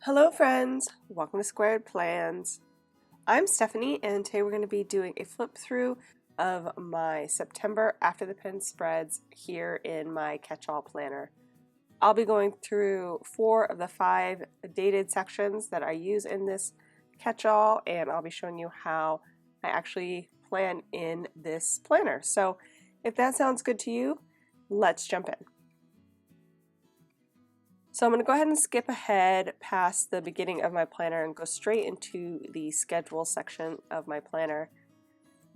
Hello friends, welcome to Squared Plans. I'm Stephanie and today we're going to be doing a flip through of my September after the pen spreads here in my catch-all planner. I'll be going through 4 of the 5 dated sections that I use in this catch-all, and I'll be showing you how I actually plan in this planner. So if that sounds good to you, let's jump in. So I'm going to go ahead and skip ahead past the beginning of my planner and go straight into the schedule section of my planner.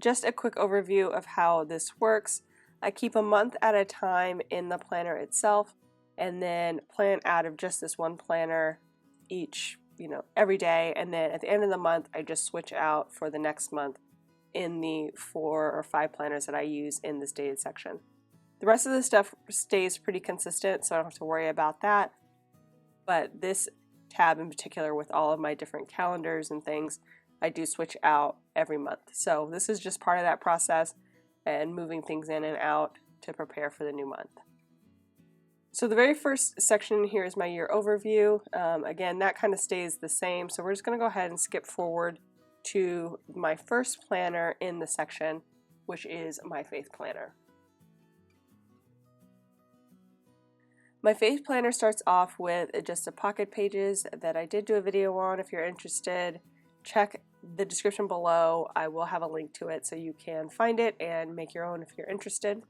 Just a quick overview of how this works. I keep a month at a time in the planner itself and then plan out of just this one planner every day, and then at the end of the month I just switch out for the next month in the 4 or 5 planners that I use in this dated section. The rest of the stuff stays pretty consistent, so I don't have to worry about that. But this tab in particular, with all of my different calendars and things, I do switch out every month. So this is just part of that process and moving things in and out to prepare for the new month. So the very first section here is my year overview. Again, that kind of stays the same. So we're just going to go ahead and skip forward to my first planner in the section, which is my faith planner. My faith planner starts off with just the pocket pages that I did do a video on. If you're interested, check the description below. I will have a link to it so you can find it and make your own if you're interested.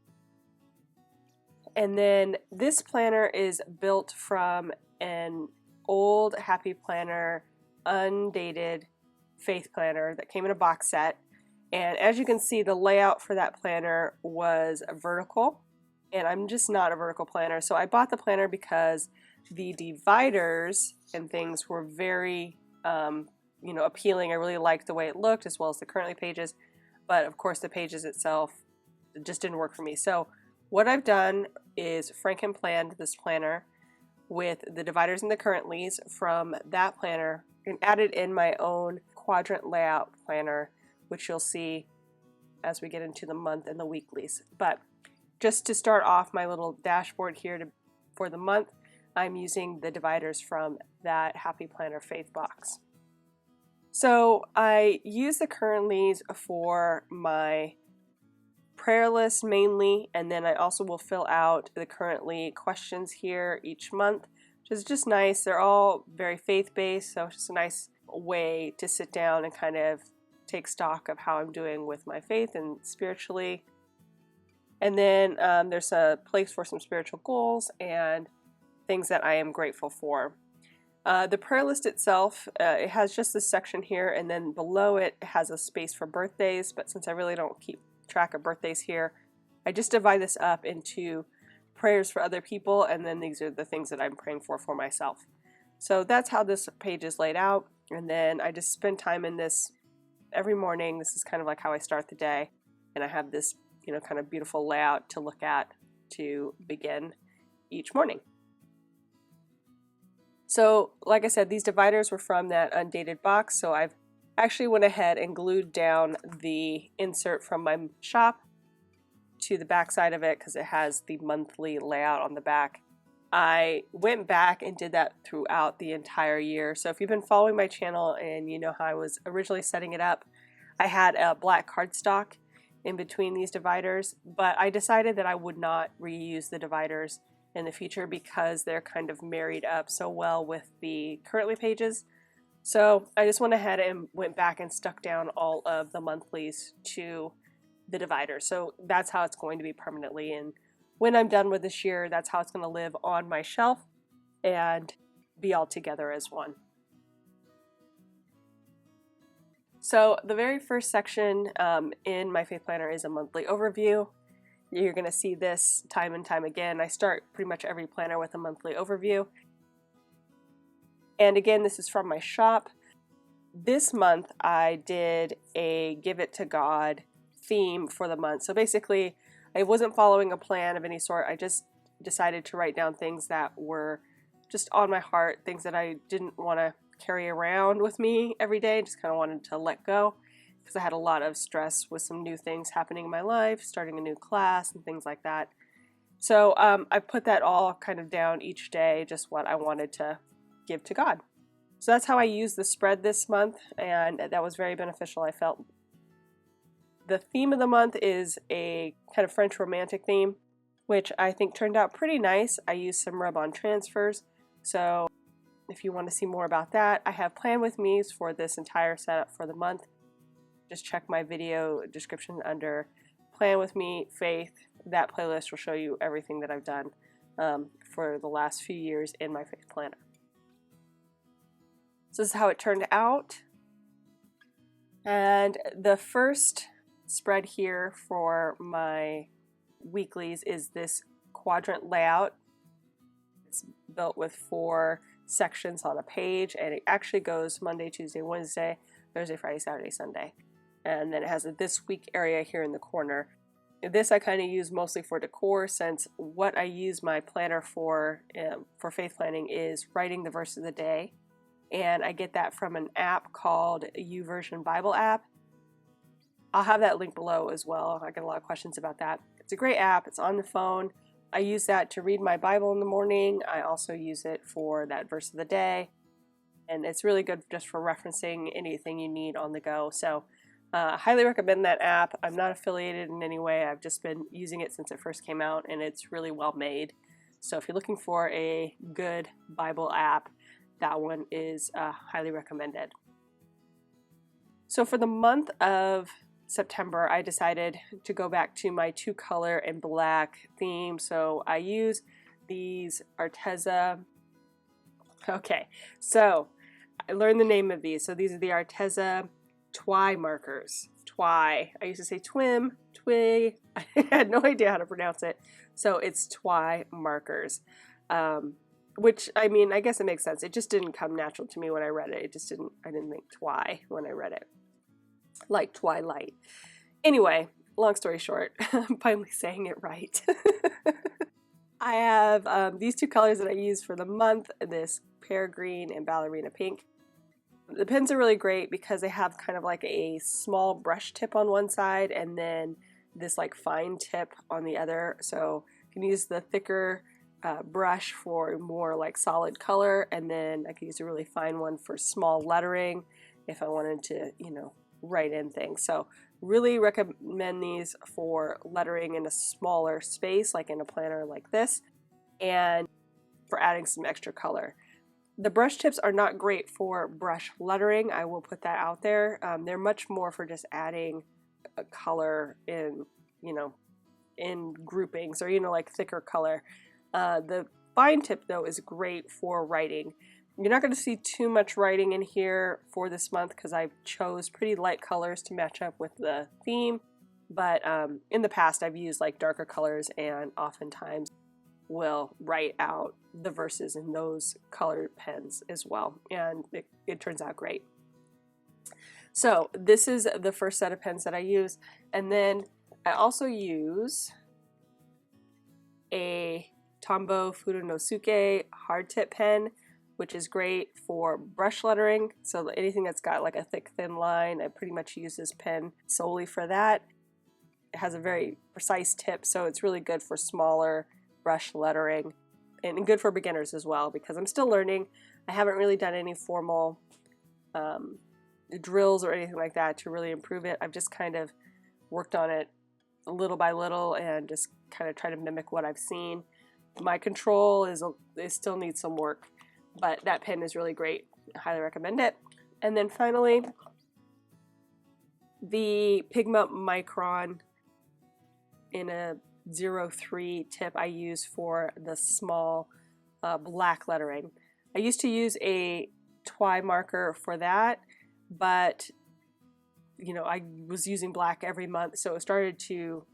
And then this planner is built from an old Happy Planner, undated faith planner that came in a box set. And as you can see, the layout for that planner was vertical. And I'm just not a vertical planner, so I bought the planner because the dividers and things were very appealing. I really liked the way it looked, as well as the currently pages, but of course the pages itself just didn't work for me. So what I've done is Franken-planned this planner with the dividers and the currentlies from that planner and added in my own quadrant layout planner, which you'll see as we get into the month and the weeklies. But just to start off my little dashboard here for the month, I'm using the dividers from that Happy Planner Faith box. So I use the currentlies for my prayer list mainly, and then I also will fill out the currently questions here each month, which is just nice. They're all very faith-based, so it's just a nice way to sit down and kind of take stock of how I'm doing with my faith and spiritually. And then there's a place for some spiritual goals and things that I am grateful for. The prayer list itself, it has just this section here, and then below it has a space for birthdays, but since I really don't keep track of birthdays here, I just divide this up into prayers for other people, and then these are the things that I'm praying for myself. So that's how this page is laid out, and then I just spend time in this every morning. This is kind of like how I start the day, and I have this kind of beautiful layout to look at to begin each morning. So like I said, these dividers were from that undated box, so I've actually went ahead and glued down the insert from my shop to the back side of it because it has the monthly layout on the back. I went back and did that throughout the entire year. So if you've been following my channel and you know how I was originally setting it up, I had a black cardstock in between these dividers, but I decided that I would not reuse the dividers in the future because they're kind of married up so well with the currently pages. So I just went ahead and went back and stuck down all of the monthlies to the dividers. So that's how it's going to be permanently, and when I'm done with this year, that's how it's going to live on my shelf and be all together as one. So the very first section in my faith planner is a monthly overview. You're going to see this time and time again. I start pretty much every planner with a monthly overview. And again, this is from my shop. This month I did a Give It to God theme for the month. So basically, I wasn't following a plan of any sort. I just decided to write down things that were just on my heart, things that I didn't want to carry around with me every day. Just kind of wanted to let go because I had a lot of stress with some new things happening in my life, starting a new class and things like that. So I put that all kind of down each day, just what I wanted to give to God. So that's how I used the spread this month, and that was very beneficial, I felt. The theme of the month is a kind of French romantic theme, which I think turned out pretty nice. I used some rub-on transfers, so if you want to see more about that, I have Plan With Me's for this entire setup for the month. Just check my video description under Plan With Me, Faith. That playlist will show you everything that I've done for the last few years in my Faith planner. So this is how it turned out. And the first spread here for my weeklies is this quadrant layout. It's built with 4 sections on a page, and it actually goes Monday, Tuesday, Wednesday, Thursday, Friday, Saturday, Sunday. And then it has a this week area here in the corner. This I kind of use mostly for decor, since what I use my planner for faith planning is writing the verse of the day. And I get that from an app called YouVersion Bible app. I'll have that link below as well. I get a lot of questions about that. It's a great app. It's on the phone. I use that to read my Bible in the morning. I also use it for that verse of the day. And it's really good just for referencing anything you need on the go. So highly recommend that app. I'm not affiliated in any way. I've just been using it since it first came out, and it's really well made. So if you're looking for a good Bible app, that one is highly recommended. So for the month of September, I decided to go back to my 2-color and black theme. So I use these Arteza. Okay, so I learned the name of these. So these are the Arteza Twi markers. Twi. I used to say twim, twi. I had no idea how to pronounce it. So it's Twi markers. Which, I mean, I guess it makes sense. It just didn't come natural to me when I read it. I didn't think Twi when I read it. Like twilight. Anyway, long story short, I'm finally saying it right. I have these 2 colors that I use for the month, this pear green and ballerina pink. The pens are really great because they have kind of like a small brush tip on one side and then this like fine tip on the other. So you can use the thicker brush for more like solid color, and then I could use a really fine one for small lettering if I wanted to, write in things. So really recommend these for lettering in a smaller space, like in a planner like this, and for adding some extra color. The brush tips are not great for brush lettering. I will put that out there. They're much more for just adding a color in, in groupings or, like thicker color. The fine tip, though, is great for writing. You're not going to see too much writing in here for this month because I chose pretty light colors to match up with the theme. But in the past, I've used like darker colors and oftentimes will write out the verses in those colored pens as well. And it turns out great. So this is the first set of pens that I use. And then I also use a Tombow Furunosuke hard tip pen, which is great for brush lettering. So anything that's got like a thick, thin line, I pretty much use this pen solely for that. It has a very precise tip, so it's really good for smaller brush lettering and good for beginners as well, because I'm still learning. I haven't really done any formal drills or anything like that to really improve it. I've just kind of worked on it little by little and just kind of try to mimic what I've seen. My control still needs some work, but that pen is really great. I highly recommend it. And then finally, the Pigment Micron in a 03 tip I use for the small black lettering. I used to use a Twi marker for that, but I was using black every month, so it started to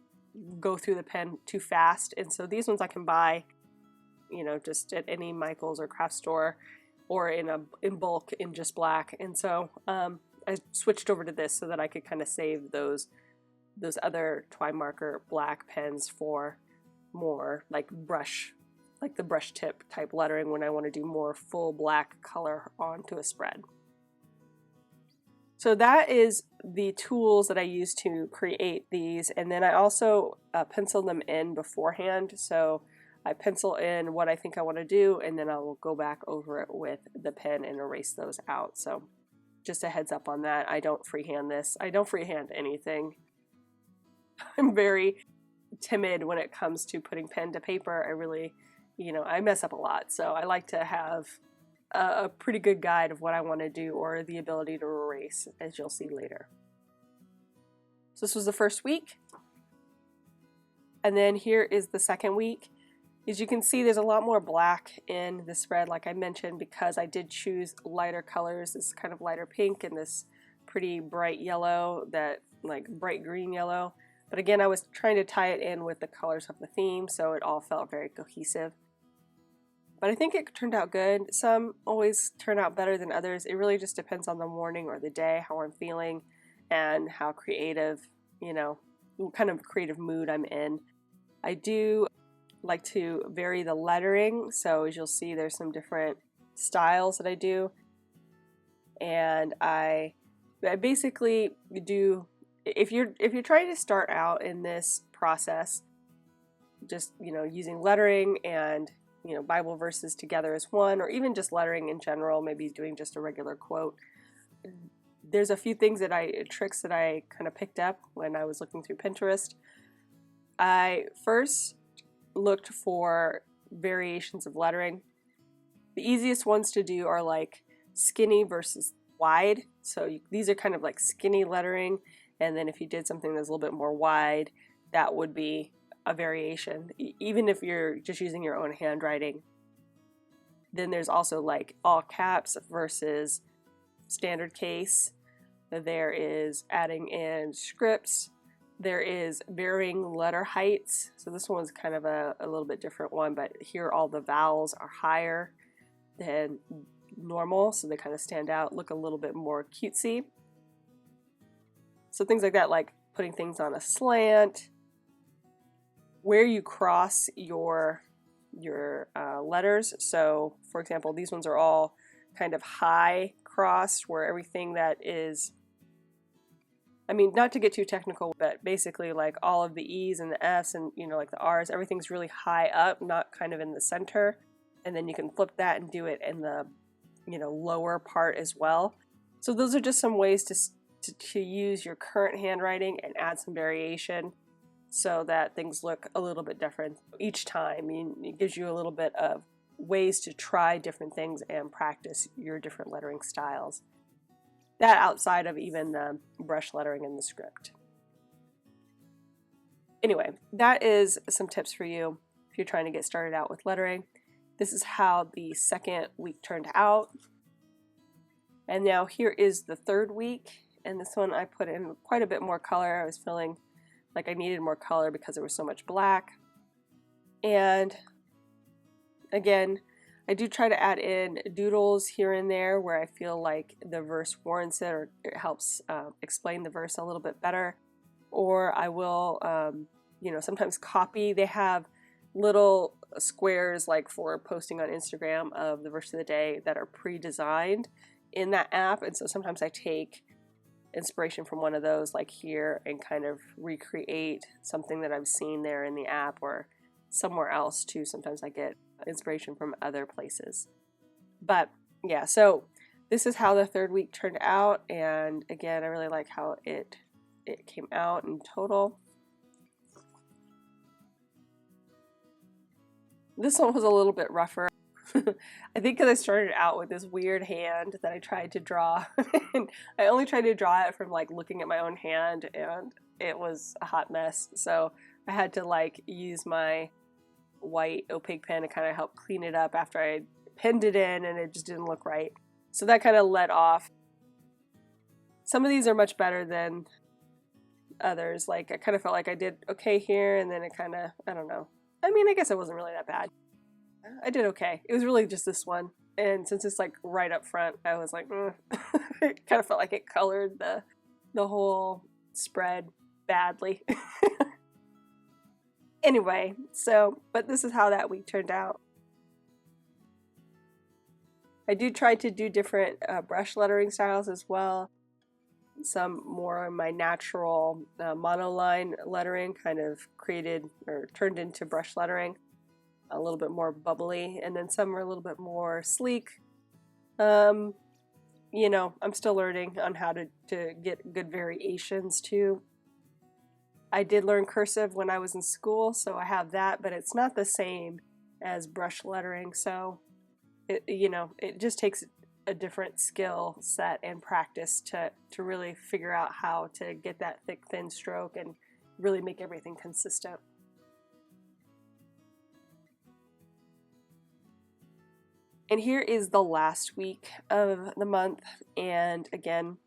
go through the pen too fast. And so these ones I can buy, just at any Michael's or craft store, or in bulk in just black. And so I switched over to this so that I could kind of save those other Twi marker black pens for more like the brush tip type lettering when I want to do more full black color onto a spread. So that is the tools that I use to create these, and then I also pencil them in beforehand. So I pencil in what I think I want to do, and then I will go back over it with the pen and erase those out. So just a heads up on that. I don't freehand this. I don't freehand anything. I'm very timid when it comes to putting pen to paper. I really, I mess up a lot. So I like to have a pretty good guide of what I want to do, or the ability to erase, as you'll see later. So this was the first week. And then here is the second week. As you can see, there's a lot more black in the spread, like I mentioned, because I did choose lighter colors. This kind of lighter pink and this pretty bright yellow, that like bright green yellow. But again, I was trying to tie it in with the colors of the theme, so it all felt very cohesive. But I think it turned out good. Some always turn out better than others. It really just depends on the morning or the day, how I'm feeling, and how creative, what kind of creative mood I'm in. I do like to vary the lettering, so as you'll see, there's some different styles that I do, and I basically do, if you're trying to start out in this process, just using lettering and Bible verses together as one, or even just lettering in general, maybe doing just a regular quote. There's a few tricks that I kind of picked up when I was looking through Pinterest. I first looked for variations of lettering. The easiest ones to do are like skinny versus wide. So these are kind of like skinny lettering, and then if you did something that's a little bit more wide, that would be a variation, even if you're just using your own handwriting. Then there's also like all caps versus standard case. There is adding in scripts. There is varying letter heights. So this one's kind of a little bit different one, but here all the vowels are higher than normal, so they kind of stand out, look a little bit more cutesy. So things like that, like putting things on a slant, where you cross your letters. So for example, these ones are all kind of high crossed, where everything that is, not to get too technical, but basically like all of the E's and the F's and like the R's, everything's really high up, not kind of in the center. And then you can flip that and do it in the lower part as well. So those are just some ways to use your current handwriting and add some variation, so that things look a little bit different each time. It gives you a little bit of ways to try different things and practice your different lettering styles. That outside of even the brush lettering in the script. Anyway, that is some tips for you if you're trying to get started out with lettering. This is how the second week turned out. And now here is the third week, and this one I put in quite a bit more color. I was feeling like I needed more color because there was so much black. And again, I do try to add in doodles here and there where I feel like the verse warrants it, or it helps explain the verse a little bit better. Or I will, sometimes copy. They have little squares like for posting on Instagram of the verse of the day that are pre-designed in that app, and so sometimes I take inspiration from one of those, like here, and kind of recreate something that I've seen there in the app or somewhere else too. Sometimes I get inspiration from other places. But yeah, so this is how the third week turned out, and again, I really like how it came out in total. This one was a little bit rougher. I think because I started out with this weird hand that I tried to draw. And I only tried to draw it from like looking at my own hand, and it was a hot mess. So I had to like use my white opaque pen to kind of help clean it up after I pinned it in, and it just didn't look right. So that kind of let off. Some of these are much better than others. Like I kind of felt like I did okay here, and then it kind of, I don't know. I guess it wasn't really that bad. I did okay. It was really just this one. And since it's like right up front, I was like, it kind of felt like it colored the whole spread badly. Anyway, but this is how that week turned out. I do try to do different brush lettering styles as well. Some more my natural monoline lettering kind of created or turned into brush lettering. a little bit more bubbly, and then some are a little bit more sleek. You know, I'm still learning on how to get good variations too. I did learn cursive when I was in school, so I have that, but it's not the same as brush lettering, so you know, it just takes a different skill set and practice to really figure out how to get that thick, thin stroke and really make everything consistent. And here is the last week of the month, and again,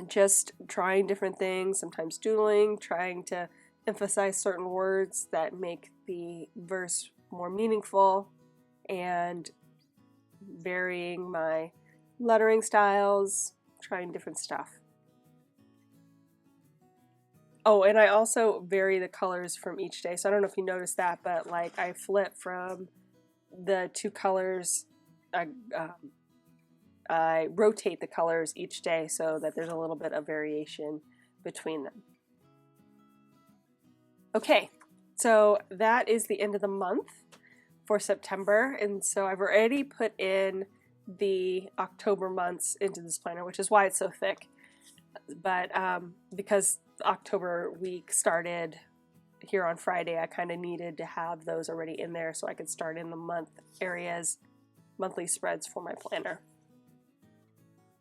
just trying different things, sometimes doodling, trying to emphasize certain words that make the verse more meaningful, and varying my lettering styles, trying different stuff. Oh, and I also vary the colors from each day. So I don't know if you noticed that, but like I flip from the two colors. I rotate the colors each day so that there's a little bit of variation between them. Okay, so that is the end of the month for September, and so I've already put in the October months into this planner, which is why it's so thick. But because the October week started here on Friday, I kind of needed to have those already in there so I could start in the month areas, monthly spreads for my planner.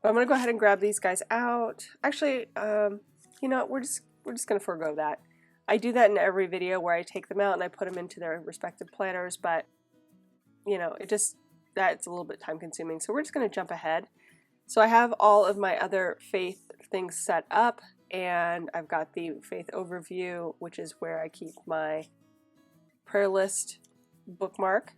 But I'm gonna go ahead and grab these guys out. Actually, you know, we're just gonna forego that. I do that in every video where I take them out and I put them into their respective planners, but you know, that's a little bit time consuming. So we're just gonna jump ahead. So I have all of my other faith things set up, and I've got the faith overview, which is where I keep my prayer list bookmark.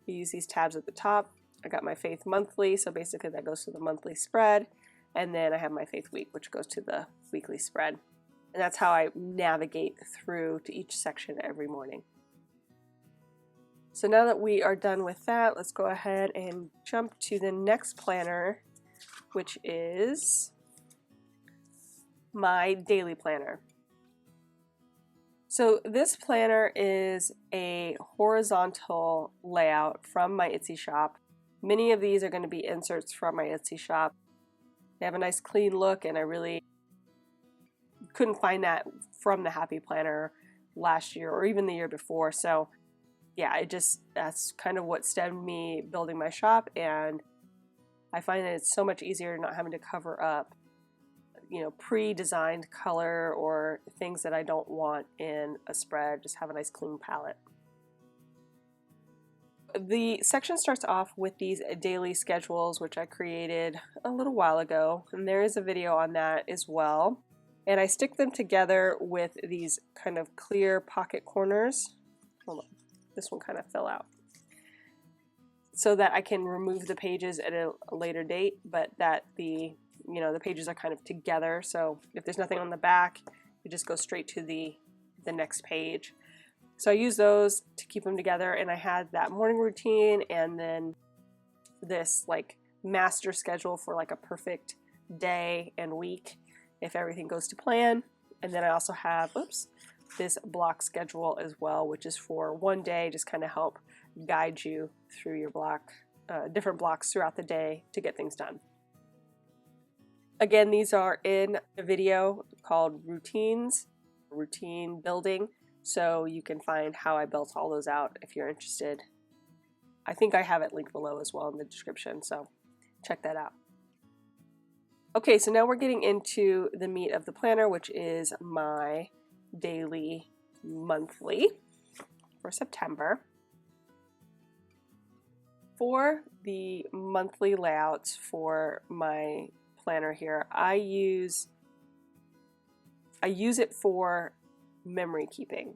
You use these tabs at the top. I got my faith monthly, so basically that goes to the monthly spread, and then I have my faith week, which goes to the weekly spread. And that's how I navigate through to each section every morning. So now that we are done with that, let's go ahead and jump to the next planner, which is my daily planner. So this planner is a horizontal layout from my Etsy shop. Many of these are going to be inserts from my Etsy shop. They have a nice clean look, and I really couldn't find that from the Happy Planner last year or even the year before. So yeah, that's kind of what stemmed me building my shop, and I find that it's so much easier not having to cover up, you know, pre-designed color or things that I don't want in a spread. Just have a nice clean palette. The section starts off with these daily schedules, which I created a little while ago, and there is a video on that as well. And I stick them together with these kind of clear pocket corners. Hold on, this one kind of fell out. So that I can remove the pages at a later date, but that the pages are kind of together. So if there's nothing on the back, you just go straight to the next page. So I use those to keep them together, and I had that morning routine and then this like master schedule for like a perfect day and week if everything goes to plan. And then I also have, this block schedule as well, which is for one day, just kind of help guide you through your block, different blocks throughout the day to get things done. Again, these are in a video called Routine Building, so you can find how I built all those out if you're interested. I think I have it linked below as well in the description, so check that out. Okay, so now we're getting into the meat of the planner, which is my daily monthly for September. For the monthly layouts for my planner here, I use it for memory keeping.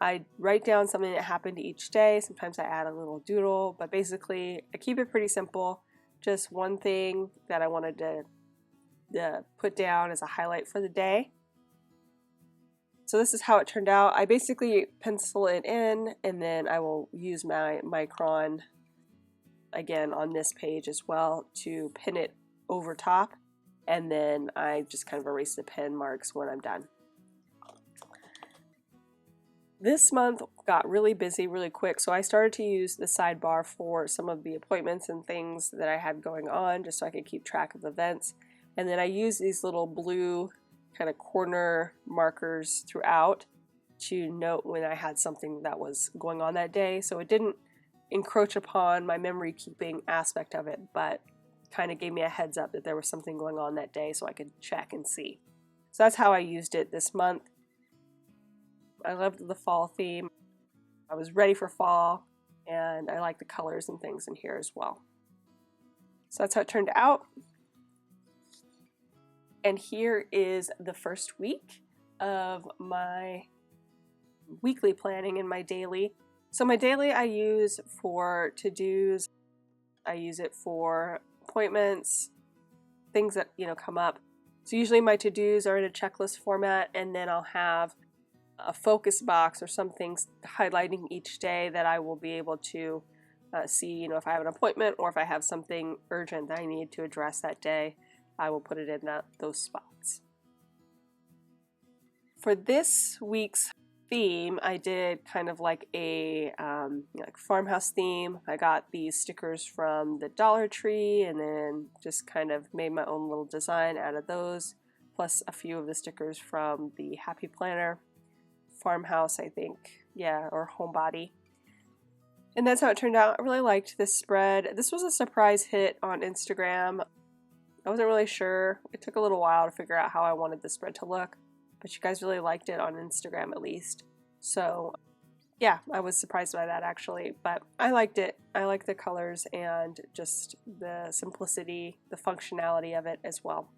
I write down something that happened each day. Sometimes I add a little doodle, but basically I keep it pretty simple. Just one thing that I wanted to put down as a highlight for the day. So this is how it turned out. I basically pencil it in, and then I will use my micron again on this page as well to pin it over top, and then I just kind of erase the pen marks when I'm done. This month got really busy really quick, so I started to use the sidebar for some of the appointments and things that I had going on just so I could keep track of events. And then I used these little blue kind of corner markers throughout to note when I had something that was going on that day. So it didn't encroach upon my memory keeping aspect of it, but kind of gave me a heads up that there was something going on that day so I could check and see. So that's how I used it this month. I loved the fall theme. I was ready for fall, and I like the colors and things in here as well. So that's how it turned out. And here is the first week of my weekly planning and my daily. So my daily I use for to-dos, I use it for appointments, things that come up. So usually my to-dos are in a checklist format, and then I'll have a focus box or some things highlighting each day that I will be able to see, if I have an appointment or if I have something urgent that I need to address that day, I will put it in those spots. For this week's theme, I did kind of like a like farmhouse theme. I got these stickers from the Dollar Tree and then just kind of made my own little design out of those, plus a few of the stickers from the Happy Planner. Farmhouse, I think, yeah, or Homebody. And that's how it turned out. I really liked this spread. This was a surprise hit on Instagram. I wasn't really sure. It took a little while to figure out how I wanted the spread to look, but you guys really liked it on Instagram at least. So yeah, I was surprised by that actually, but I liked it. I liked the colors and just the simplicity, the functionality of it as well.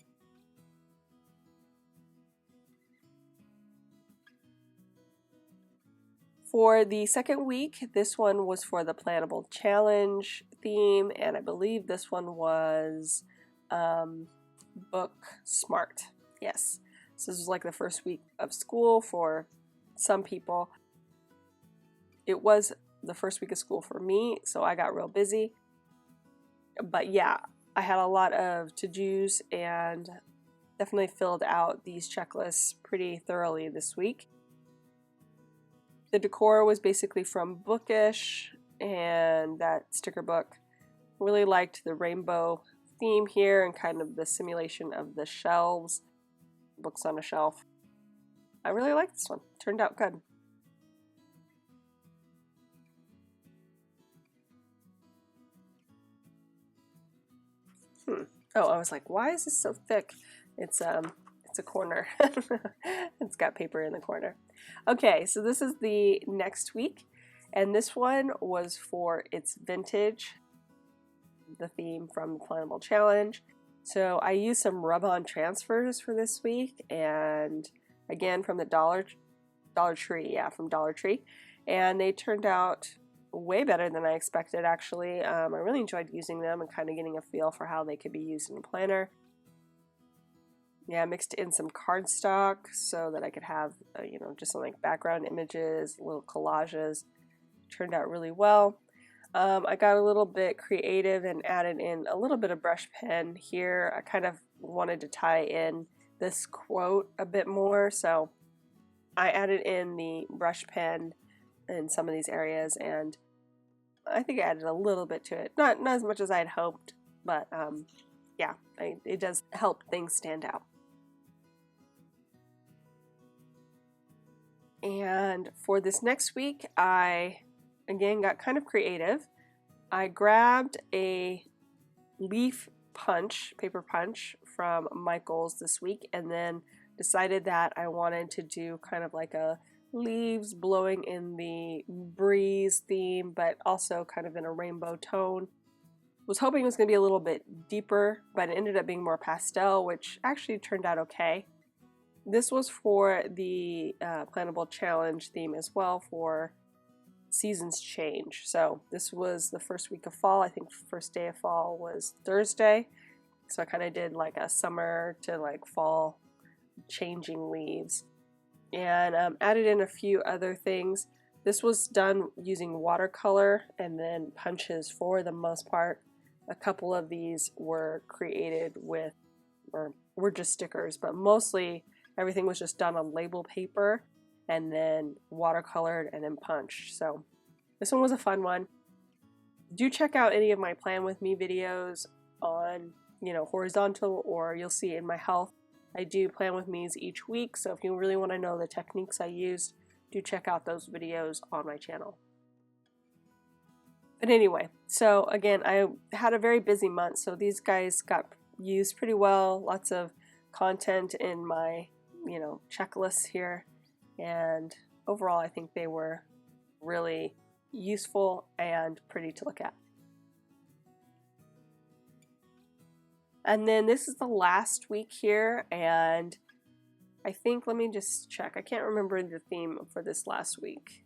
For the second week, this one was for the Plannable Challenge theme, and I believe this one was Book Smart. Yes. So this was like the first week of school for some people. It was the first week of school for me, so I got real busy. But yeah, I had a lot of to-dos and definitely filled out these checklists pretty thoroughly this week. The decor was basically from Bookish and that sticker book. Really liked the rainbow theme here and kind of the simulation of the shelves, books on a shelf. I really liked this one. Turned out good. Oh, I was like, why is this so thick? It's a corner. It's got paper in the corner. Okay, so this is the next week, and this one was for It's Vintage, the theme from the Plannable Challenge. So I used some rub-on transfers for this week, and again from the Dollar Tree, yeah, from Dollar Tree, and they turned out way better than I expected actually. I really enjoyed using them and kind of getting a feel for how they could be used in a planner. Yeah, I mixed in some cardstock so that I could have, just some like background images, little collages. Turned out really well. I got a little bit creative and added in a little bit of brush pen here. I kind of wanted to tie in this quote a bit more, so I added in the brush pen in some of these areas, and I think I added a little bit to it. Not as much as I had hoped, but yeah, it does help things stand out. And for this next week, I again got kind of creative. I grabbed a leaf punch, paper punch from Michael's this week, and then decided that I wanted to do kind of like a leaves blowing in the breeze theme, but also kind of in a rainbow tone. Was hoping it was going to be a little bit deeper, but it ended up being more pastel, which actually turned out okay. This was for the Plannable Challenge theme as well, for seasons change. So this was the first week of fall. I think first day of fall was Thursday. So I kind of did like a summer to like fall changing leaves. And added in a few other things. This was done using watercolor and then punches for the most part. A couple of these were created with, or were just stickers, but mostly everything was just done on label paper. and then watercolored, and then punched. So this one was a fun one. Do check out any of my Plan With Me videos on, horizontal, or you'll see in my health. I do Plan With Me's each week, so if you really want to know the techniques I used, do check out those videos on my channel. But anyway, so again, I had a very busy month, so these guys got used pretty well. Lots of content in my, checklists here, and overall I think they were really useful and pretty to look at. And then this is the last week here, and I think, let me just check, I can't remember the theme for this last week.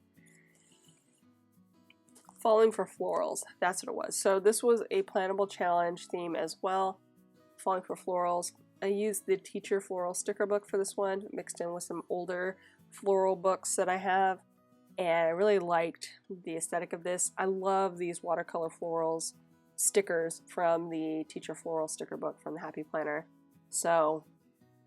Falling for Florals, that's what it was. So this was a plannable challenge theme as well, Falling for Florals. I used the Teacher Floral sticker book for this one, mixed in with some older floral books that I have, and I really liked the aesthetic of this. I love these watercolor florals stickers from the Teacher Floral sticker book from the Happy Planner, so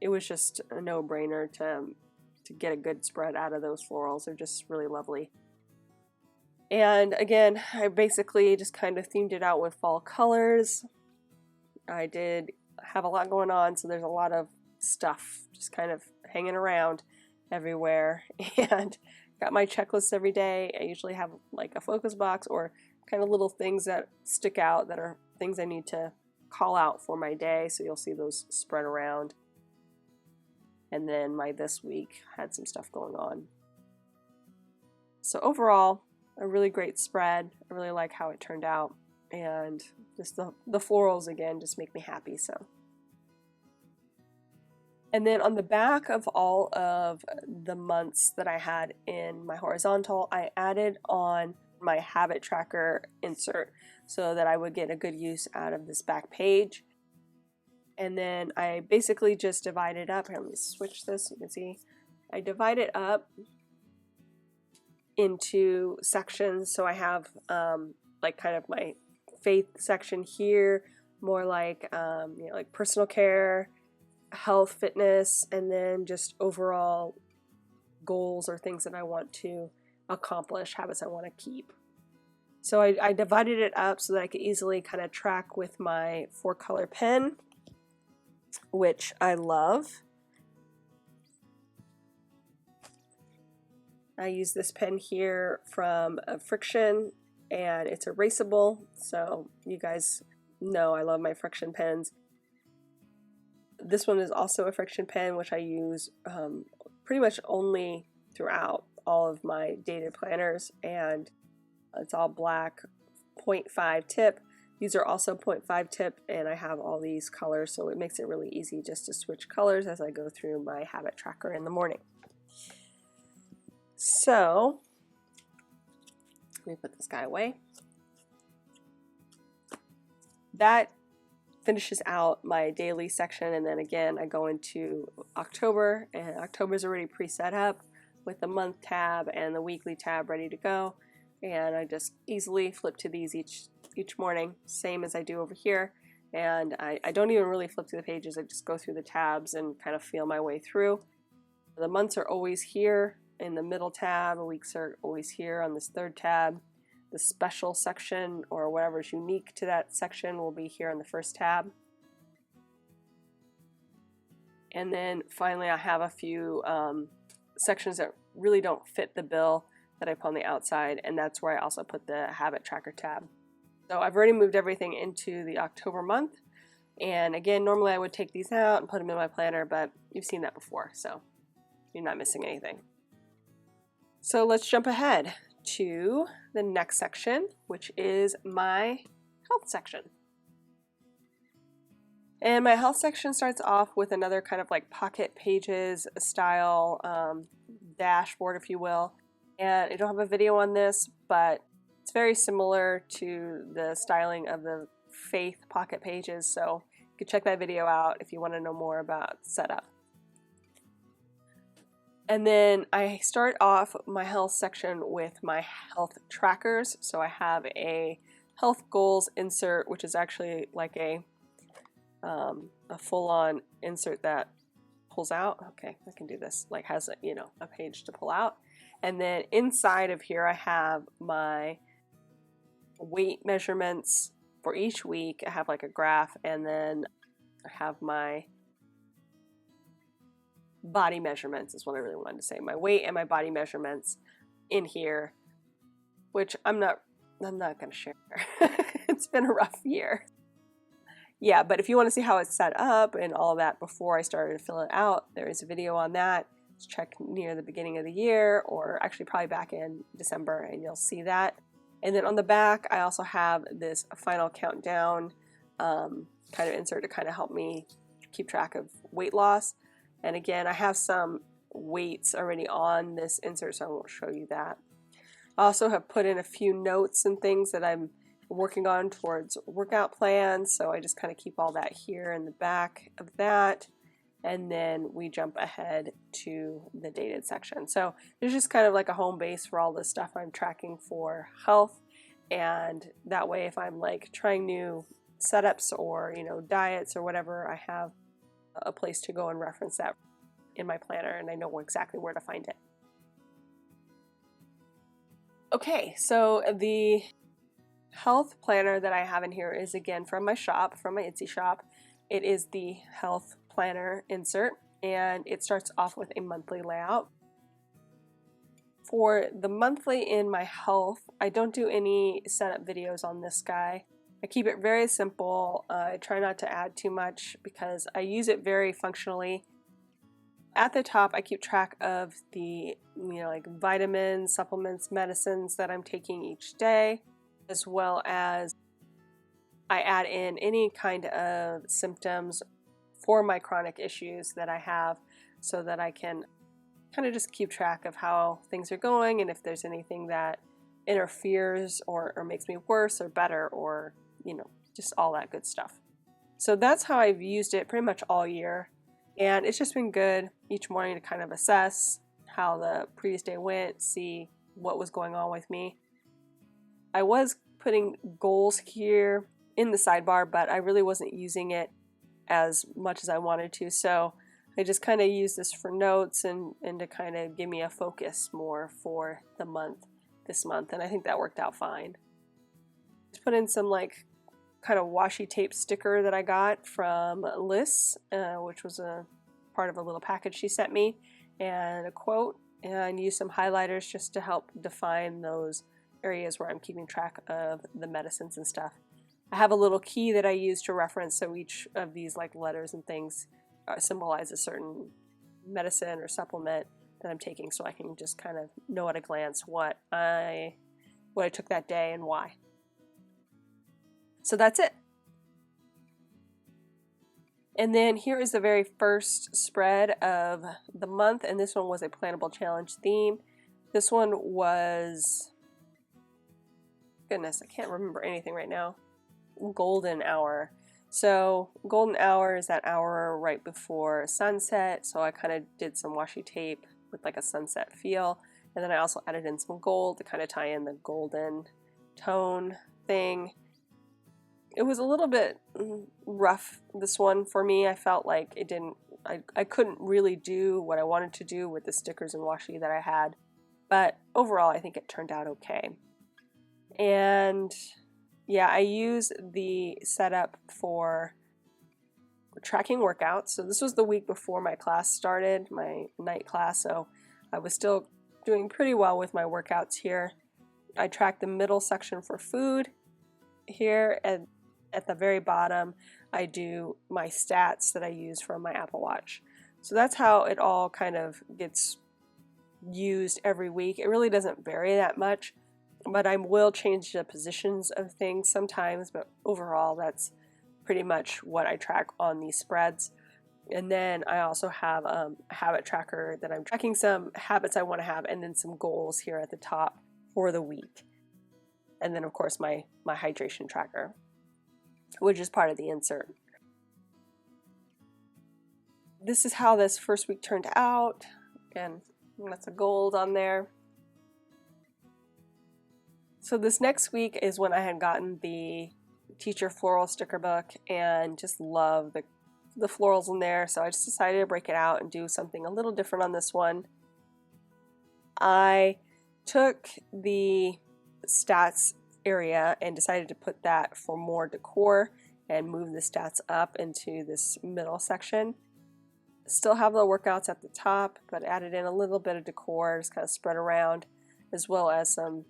it was just a no-brainer to get a good spread out of those florals. They're just really lovely. And again, I basically just kind of themed it out with fall colors. I did have a lot going on, so there's a lot of stuff just kind of hanging around everywhere, and got my checklists every day. I usually have like a focus box or kind of little things that stick out that are things I need to call out for my day, so you'll see those spread around. And then my this week had some stuff going on. So overall, a really great spread. I really like how it turned out, and just the florals again just make me happy. So, and then on the back of all of the months that I had in my horizontal, I added on my habit tracker insert so that I would get a good use out of this back page. And then I basically just divide it up. Here, let me switch this. You can see I divide it up into sections. So I have like kind of my faith section here, more like like personal care, health, fitness, and then just overall goals or things that I want to accomplish, habits I want to keep. So I divided it up so that I could easily kind of track with my 4-color pen, which I love. I use this pen here from Friction, and it's erasable, so you guys know I love my Friction pens. This one is also a Friction pen, which I use pretty much only throughout all of my dated planners, and it's all black, 0.5 tip. These are also 0.5 tip, and I have all these colors, so it makes it really easy just to switch colors as I go through my habit tracker in the morning. So, let me put this guy away. That finishes out my daily section, and then again I go into October, and October is already pre-set up with the month tab and the weekly tab ready to go, and I just easily flip to these each morning, same as I do over here, and I don't even really flip to the pages. I just go through the tabs and kind of feel my way through. The months are always here in the middle tab, the weeks are always here on this third tab. The special section, or whatever is unique to that section, will be here on the first tab. And then finally I have a few sections that really don't fit the bill that I put on the outside, and that's where I also put the habit tracker tab. So I've already moved everything into the October month, and again, normally I would take these out and put them in my planner, but you've seen that before, so you're not missing anything. So let's jump ahead to the next section, which is my health section. And my health section starts off with another kind of like pocket pages style dashboard, if you will. And I don't have a video on this, but it's very similar to the styling of the Faith pocket pages, so you can check that video out if you want to know more about setup. And then I start off my health section with my health trackers. So I have a health goals insert, which is actually like a full-on insert that pulls out. Okay, I can do this, like has a, you know, a page to pull out. And then inside of here I have my weight measurements for each week. I have like a graph, and then I have my body measurements is what I really wanted to say. My weight and my body measurements in here, which I'm not going to share. It's been a rough year. Yeah, but if you want to see how it's set up and all of that before I started to fill it out, there is a video on that. Just check near the beginning of the year, or actually probably back in December, and you'll see that. And then on the back, I also have this final countdown kind of insert to kind of help me keep track of weight loss. And again, I have some weights already on this insert, so I won't show you that. I also have put in a few notes and things that I'm working on towards workout plans, so I just kind of keep all that here in the back of that, and then we jump ahead to the dated section. So there's just kind of like a home base for all the stuff I'm tracking for health, and that way if I'm like trying new setups or, you know, diets or whatever, I have a place to go and reference that in my planner, and I know exactly where to find it. Okay, so the health planner that I have in here is again from my shop, from my Etsy shop. It is the health planner insert, and it starts off with a monthly layout. For the monthly in my health, I don't do any setup videos on this guy. I keep it very simple. I try not to add too much because I use it very functionally. At the top, I keep track of the, you know, like vitamins, supplements, medicines that I'm taking each day, as well as I add in any kind of symptoms for my chronic issues that I have, so that I can kind of just keep track of how things are going, and if there's anything that interferes or makes me worse or better, or, you know, just all that good stuff. So that's how I've used it pretty much all year, and it's just been good each morning to kind of assess how the previous day went, see what was going on with me. I was putting goals here in the sidebar, but I really wasn't using it as much as I wanted to, so I just kind of use this for notes and to kind of give me a focus more for the month, this month, and I think that worked out fine. Just put in some like kind of washi tape sticker that I got from Liz, which was a part of a little package she sent me, and a quote, and use some highlighters just to help define those areas where I'm keeping track of the medicines and stuff. I have a little key that I use to reference, so each of these like letters and things symbolize a certain medicine or supplement that I'm taking, so I can just kind of know at a glance what I took that day and why. So that's it. And then here is the very first spread of the month, and this one was a plannable challenge theme. This one was, goodness, I can't remember anything right now. Golden hour. So golden hour is that hour right before sunset, so I kind of did some washi tape with like a sunset feel, and then I also added in some gold to kind of tie in the golden tone thing. It was a little bit rough, this one, for me. I felt like it didn't, I couldn't really do what I wanted to do with the stickers and washi that I had, but overall I think it turned out okay. And yeah, I use the setup for tracking workouts. So this was the week before my class started, my night class, so I was still doing pretty well with my workouts here. I tracked the middle section for food here, and at the very bottom I do my stats that I use from my Apple Watch. So that's how it all kind of gets used every week. It really doesn't vary that much, but I will change the positions of things sometimes, but overall that's pretty much what I track on these spreads. And then I also have a habit tracker that I'm tracking some habits I want to have, and then some goals here at the top for the week. And then of course my hydration tracker, which is part of the insert. This is how this first week turned out. Again, that's a gold on there. So this next week is when I had gotten the teacher floral sticker book and just love the the florals in there, so I just decided to break it out and do something a little different on this one. I took the stats area and decided to put that for more decor and move the stats up into this middle section. Still have the workouts at the top, but added in a little bit of decor, just kind of spread around, as well as some,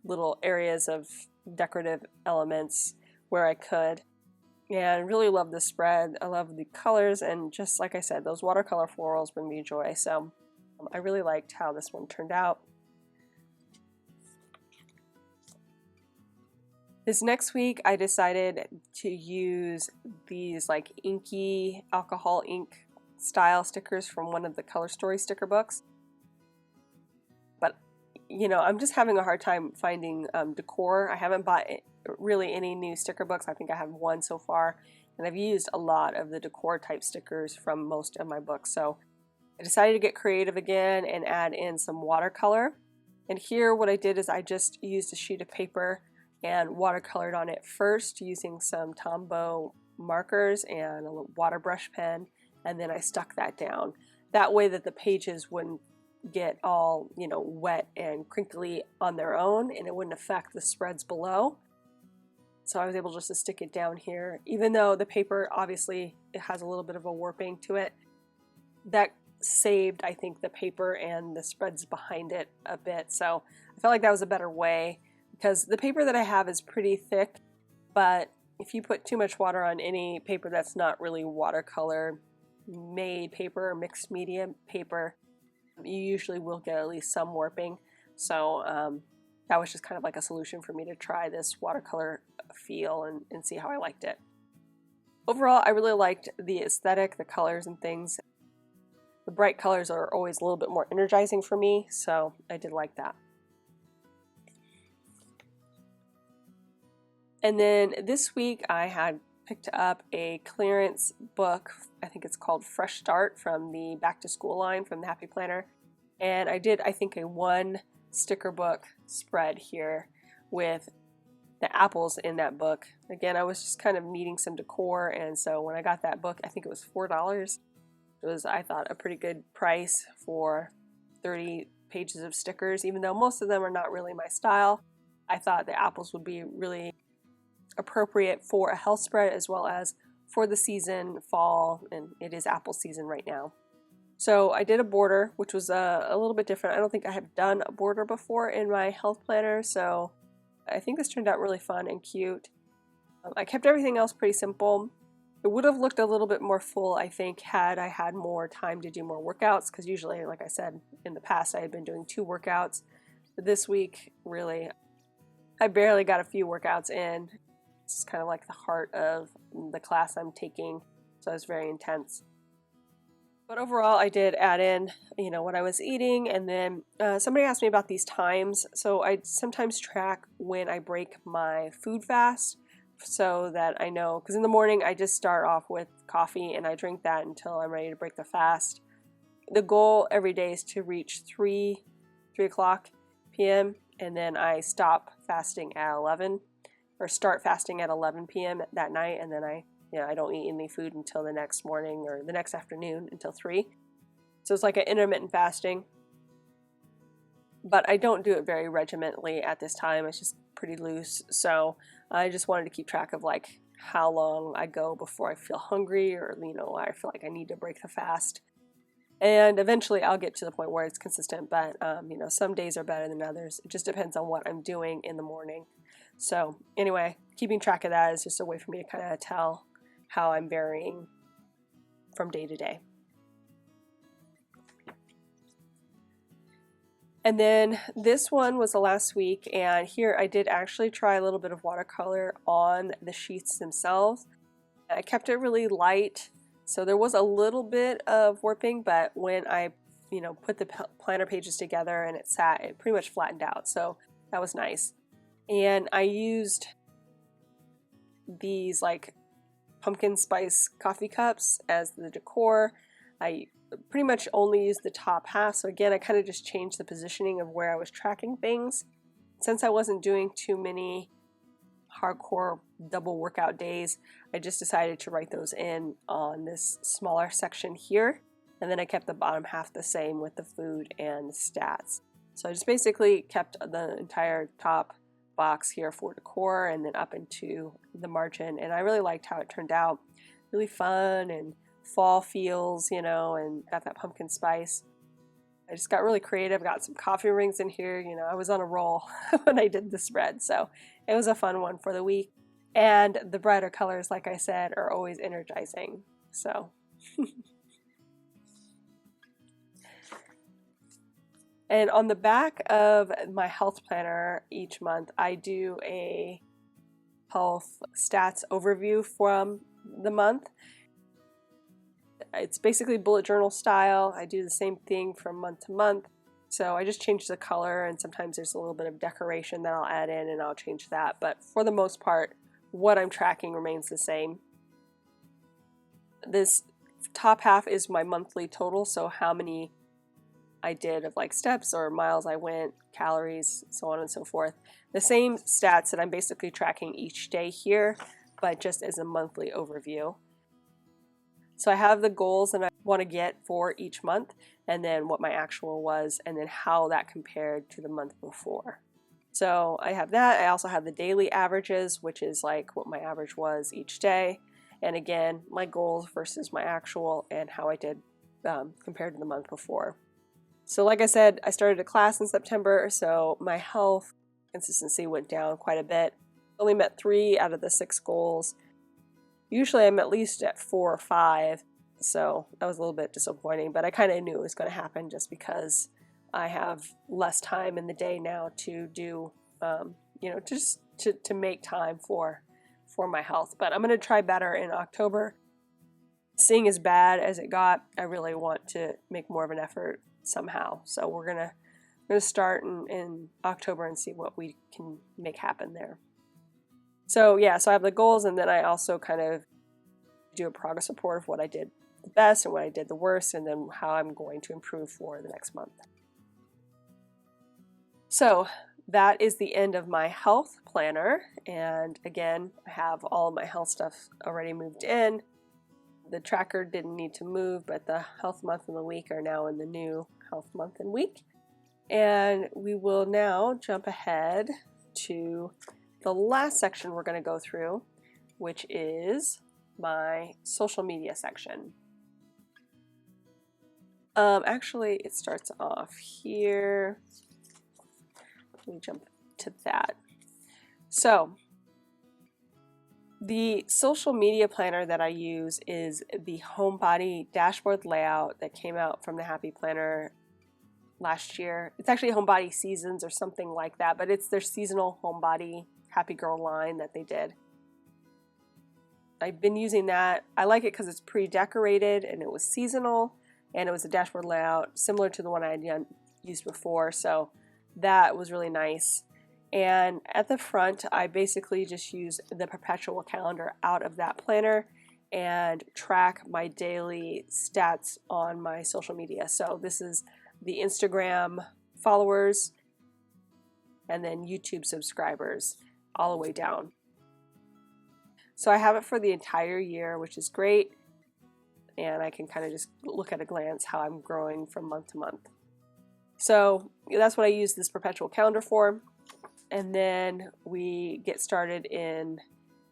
little areas of decorative elements where I could. And really love the spread. I love the colors, and just like I said, those watercolor florals bring me joy. So I really liked how this one turned out. This next week I decided to use these like inky alcohol ink style stickers from one of the Color Story sticker books. But I'm just having a hard time finding decor. I haven't bought really any new sticker books. I think I have one so far, and I've used a lot of the decor type stickers from most of my books. So I decided to get creative again and add in some watercolor. And here what I did is I just used a sheet of paper and watercolored on it first using some Tombow markers and a water brush pen, and then I stuck that down. That way that the pages wouldn't get all, wet and crinkly on their own, and it wouldn't affect the spreads below. So I was able just to stick it down here. Even though the paper, obviously, it has a little bit of a warping to it, that saved, I think, the paper and the spreads behind it a bit. So I felt like that was a better way, because the paper that I have is pretty thick, but if you put too much water on any paper that's not really watercolor made paper or mixed media paper, you usually will get at least some warping. So that was just kind of like a solution for me to try this watercolor feel and see how I liked it. Overall, I really liked the aesthetic, the colors and things. The bright colors are always a little bit more energizing for me, so I did like that. And then this week I had picked up a clearance book. I think it's called Fresh Start, from the Back to School line from the Happy Planner. And I did, I think, a one sticker book spread here with the apples in that book. Again, I was just kind of needing some decor, and so when I got that book, I think it was $4. It was, I thought, a pretty good price for 30 pages of stickers. Even though most of them are not really my style, I thought the apples would be really appropriate for a health spread as well as for the season, fall, and it is apple season right now. So I did a border, which was a little bit different. I don't think I have done a border before in my health planner, so I think this turned out really fun and cute. I kept everything else pretty simple. It would have looked a little bit more full, I think, had I had more time to do more workouts, because usually, like I said, in the past I had been doing 2 workouts. But this week, really, I barely got a few workouts in. It's kind of like the heart of the class I'm taking, so it's very intense. But overall, I did add in, what I was eating, and then somebody asked me about these times. So I sometimes track when I break my food fast, so that I know, because in the morning I just start off with coffee and I drink that until I'm ready to break the fast. The goal every day is to reach 3 o'clock p.m. and then I stop fasting at 11, or start fasting at 11 p.m. that night, and then I don't eat any food until the next morning or the next afternoon until 3. So it's like an intermittent fasting. But I don't do it very regimentally at this time. It's just pretty loose. So I just wanted to keep track of like how long I go before I feel hungry, or I feel like I need to break the fast. And eventually I'll get to the point where it's consistent, but some days are better than others. It just depends on what I'm doing in the morning. So anyway, keeping track of that is just a way for me to kind of tell how I'm varying from day to day. And then this one was the last week, and here I did actually try a little bit of watercolor on the sheets themselves. I kept it really light, so there was a little bit of warping, but when I put the planner pages together and it pretty much flattened out, so that was nice. And I used these like pumpkin spice coffee cups as the decor. I pretty much only used the top half, so again I kind of just changed the positioning of where I was tracking things. Since I wasn't doing too many hardcore double workout days, I just decided to write those in on this smaller section here. And then I kept the bottom half the same with the food and the stats. So I just basically kept the entire top box here for decor and then up into the margin. And I really liked how it turned out. Really fun and fall feels, you know, and got that pumpkin spice. I just got really creative, got some coffee rings in here. You know, I was on a roll when I did the spread. So it was a fun one for the week. And the brighter colors, like I said, are always energizing. So. And on the back of my health planner each month, I do a health stats overview from the month. It's basically bullet journal style. I do the same thing from month to month. So I just change the color, and sometimes there's a little bit of decoration that I'll add in and I'll change that. But for the most part, what I'm tracking remains the same. This top half is my monthly total, so how many I did of like steps or miles I went, calories, so on and so forth. The same stats that I'm basically tracking each day here, but just as a monthly overview. So I have the goals that I want to get for each month, and then what my actual was, and then how that compared to the month before. So I have that. I also have the daily averages, which is like what my average was each day. And again, my goals versus my actual and how I did compared to the month before. So like I said, I started a class in September, so my health consistency went down quite a bit. Only met 3 out of the 6 goals. Usually I'm at least at 4 or 5, so that was a little bit disappointing, but I kind of knew it was going to happen just because I have less time in the day now to do, you know, just to make time for my health. But I'm going to try better in October. Seeing as bad as it got, I really want to make more of an effort somehow. So we're gonna start in October and see what we can make happen there. So yeah, so I have the goals, and then I also kind of do a progress report of what I did the best and what I did the worst, and then how I'm going to improve for the next month. So that is the end of my health planner, and again, I have all of my health stuff already moved in. The tracker didn't need to move, but the health month and the week are now in the new health month and week. And we will now jump ahead to the last section we're going to go through, which is my social media section. Actually, it starts off here. Let me jump to that. So, the social media planner that I use is the Homebody dashboard layout that came out from the Happy Planner last year. It's actually Homebody Seasons or something like that, but it's their seasonal Homebody Happy Girl line that they did. I've been using that. I like it because it's pre-decorated and it was seasonal, and it was a dashboard layout similar to the one I had used before, so that was really nice. And at the front, I basically just use the perpetual calendar out of that planner and track my daily stats on my social media. So this is the Instagram followers and then YouTube subscribers all the way down. So I have it for the entire year, which is great. And I can kind of just look at a glance how I'm growing from month to month. So that's what I use this perpetual calendar for. And then we get started in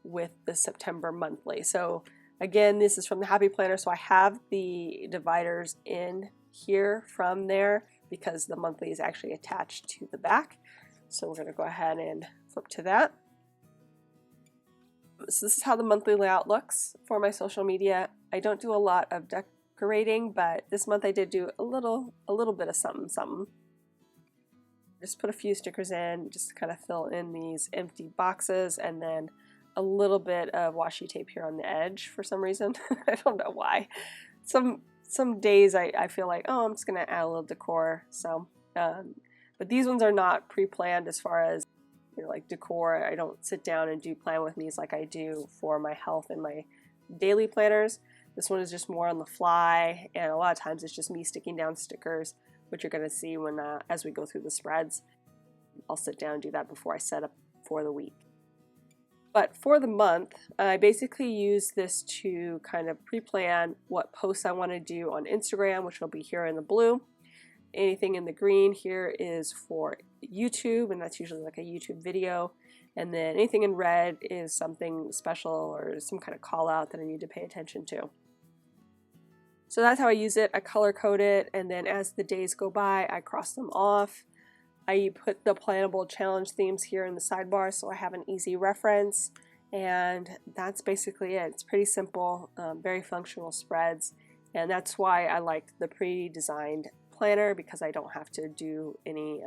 with the September monthly. So again, this is from the Happy Planner, so I have the dividers in here from there because the monthly is actually attached to the back. So we're going to go ahead and flip to that. So this is how the monthly layout looks for my social media. I don't do a lot of decorating, but this month I did do a little bit of something. Just put a few stickers in, just to kind of fill in these empty boxes, and then a little bit of washi tape here on the edge for some reason. I don't know why. Some days I feel like, oh, I'm just gonna add a little decor. So, but these ones are not pre-planned as far as, you know, like decor. I don't sit down and do plan with me's like I do for my health and my daily planners. This one is just more on the fly, and a lot of times it's just me sticking down stickers, which you're going to see when as we go through the spreads. I'll sit down and do that before I set up for the week. But for the month, I basically use this to kind of pre-plan what posts I want to do on Instagram, which will be here in the blue. Anything in the green here is for YouTube, and that's usually like a YouTube video. And then anything in red is something special or some kind of call out that I need to pay attention to. So that's how I use it. I color code it, and then as the days go by, I cross them off. I put the plannable challenge themes here in the sidebar so I have an easy reference, and that's basically it. It's pretty simple, very functional spreads, and that's why I like the pre-designed planner, because I don't have to do any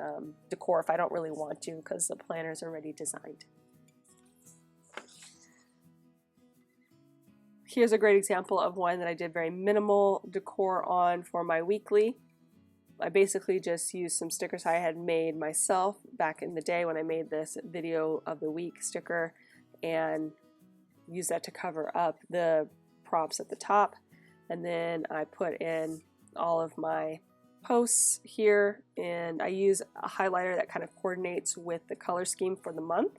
decor if I don't really want to, because the planner is already designed. Here's a great example of one that I did very minimal decor on for my weekly. I basically just used some stickers I had made myself back in the day when I made this video of the week sticker, and used that to cover up the prompts at the top. And then I put in all of my posts here, and I use a highlighter that kind of coordinates with the color scheme for the month.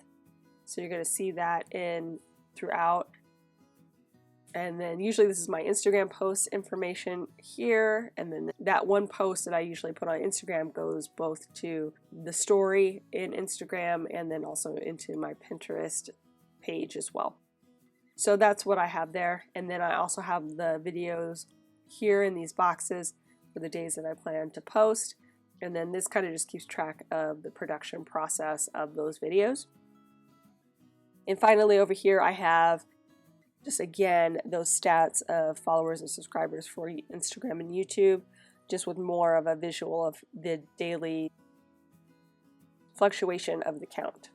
So you're going to see that in throughout. And then usually this is my Instagram post information here, and then that one post that I usually put on Instagram goes both to the story in Instagram and then also into my Pinterest page as well. So that's what I have there, and then I also have the videos here in these boxes for the days that I plan to post, and then this kind of just keeps track of the production process of those videos. And finally over here I have just again those stats of followers and subscribers for Instagram and YouTube, just with more of a visual of the daily fluctuation of the count.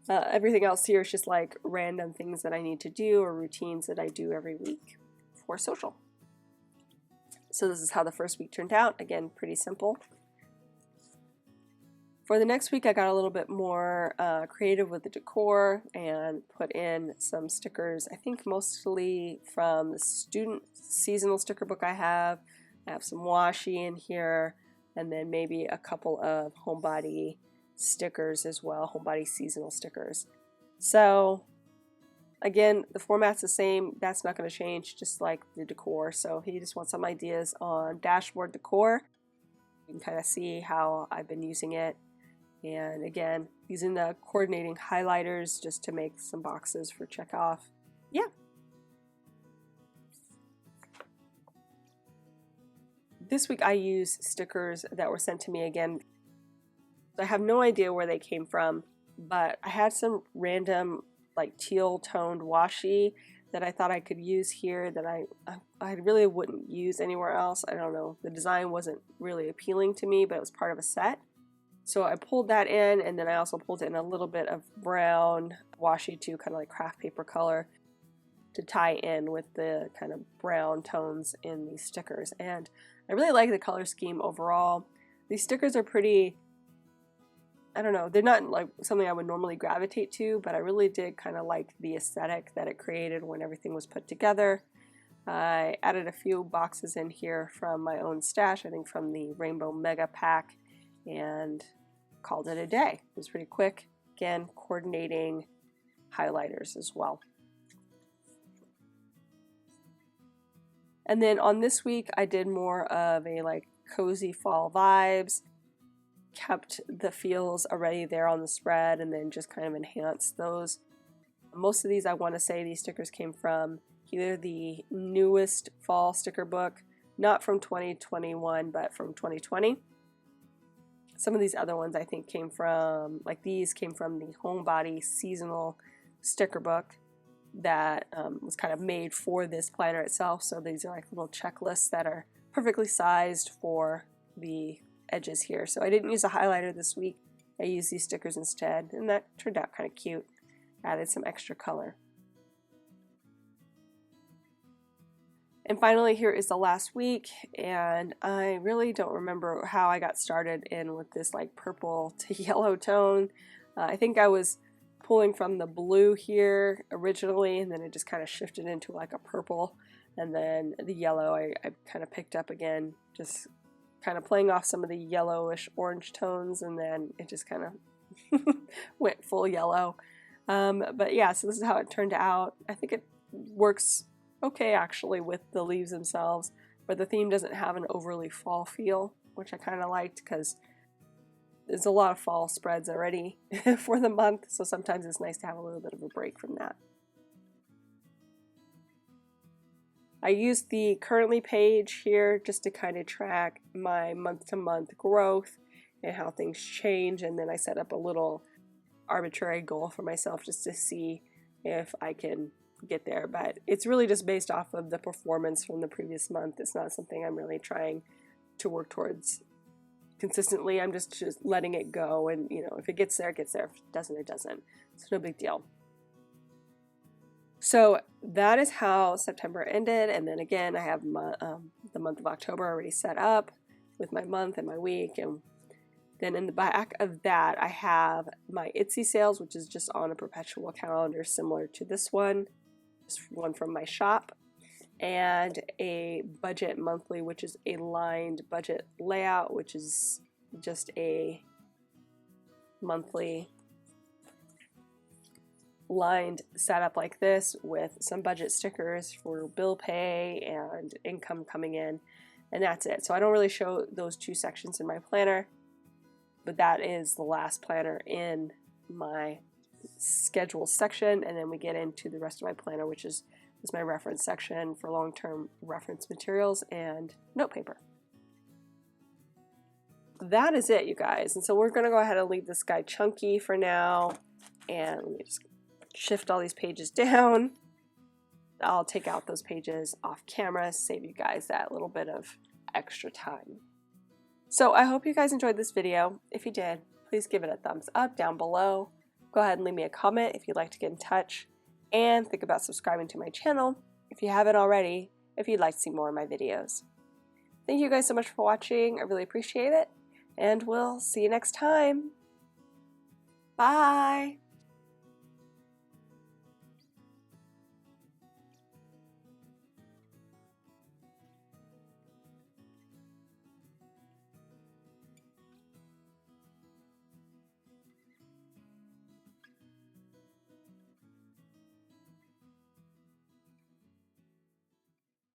Everything else here is just like random things that I need to do or routines that I do every week for social. So this is how the first week turned out. Again, pretty simple. For the next week, I got a little bit more creative with the decor and put in some stickers, I think mostly from the student seasonal sticker book I have. I have some washi in here, and then maybe a couple of Homebody stickers as well, Homebody seasonal stickers. So again, the format's the same. That's not going to change, just like the decor. So if you just want some ideas on dashboard decor, you can kind of see how I've been using it. And again, using the coordinating highlighters just to make some boxes for check off. Yeah. This week I used stickers that were sent to me again. I have no idea where they came from, but I had some random like teal toned washi that I thought I could use here that I really wouldn't use anywhere else. I don't know. The design wasn't really appealing to me, but it was part of a set. So I pulled that in, and then I also pulled in a little bit of brown washi too, kind of like craft paper color, to tie in with the kind of brown tones in these stickers. And I really like the color scheme overall. These stickers are pretty, I don't know, they're not like something I would normally gravitate to, but I really did kind of like the aesthetic that it created when everything was put together. I added a few boxes in here from my own stash, I think from the Rainbow Mega Pack, and called it a day. It was pretty quick. Again, coordinating highlighters as well. And then on this week, I did more of a like cozy fall vibes, kept the feels already there on the spread, and then just kind of enhanced those. Most of these, I want to say these stickers came from either the newest fall sticker book, not from 2021, but from 2020. Some of these other ones I think came from, like these came from the Homebody seasonal sticker book that was kind of made for this planner itself. So these are like little checklists that are perfectly sized for the edges here. So I didn't use a highlighter this week. I used these stickers instead, and that turned out kind of cute. Added some extra color. And finally, here is the last week, and I really don't remember how I got started in with this like purple to yellow tone. I think I was pulling from the blue here originally, and then it just kind of shifted into like a purple, and then the yellow I kind of picked up again, just kind of playing off some of the yellowish orange tones, and then it just kind of went full yellow. But yeah, so this is how it turned out. I think it works okay actually with the leaves themselves, but the theme doesn't have an overly fall feel, which I kind of liked because there's a lot of fall spreads already for the month, so sometimes it's nice to have a little bit of a break from that. I used the currently page here just to kind of track my month-to-month growth and how things change, and then I set up a little arbitrary goal for myself just to see if I can get there, but it's really just based off of the performance from the previous month. It's not something I'm really trying to work towards consistently. I'm just letting it go, and you know, if it gets there, it gets there. If it doesn't, it doesn't. It's no big deal. So that is how September ended, and then again I have the month of October already set up with my month and my week, and then in the back of that I have my Etsy sales, which is just on a perpetual calendar similar to this one, just one from my shop, and a budget monthly, which is a lined budget layout, which is just a monthly lined setup like this with some budget stickers for bill pay and income coming in, and that's it. So I don't really show those two sections in my planner, but that is the last planner in my schedule section, and then we get into the rest of my planner, which is my reference section for long-term reference materials and note paper. That is it, you guys, and so we're going to go ahead and leave this guy chunky for now, and let me just shift all these pages down. I'll take out those pages off camera, save you guys that little bit of extra time. So I hope you guys enjoyed this video. If you did, please give it a thumbs up down below. Go ahead and leave me a comment if you'd like to get in touch, and think about subscribing to my channel if you haven't already, if you'd like to see more of my videos. Thank you guys so much for watching. I really appreciate it, and we'll see you next time. Bye!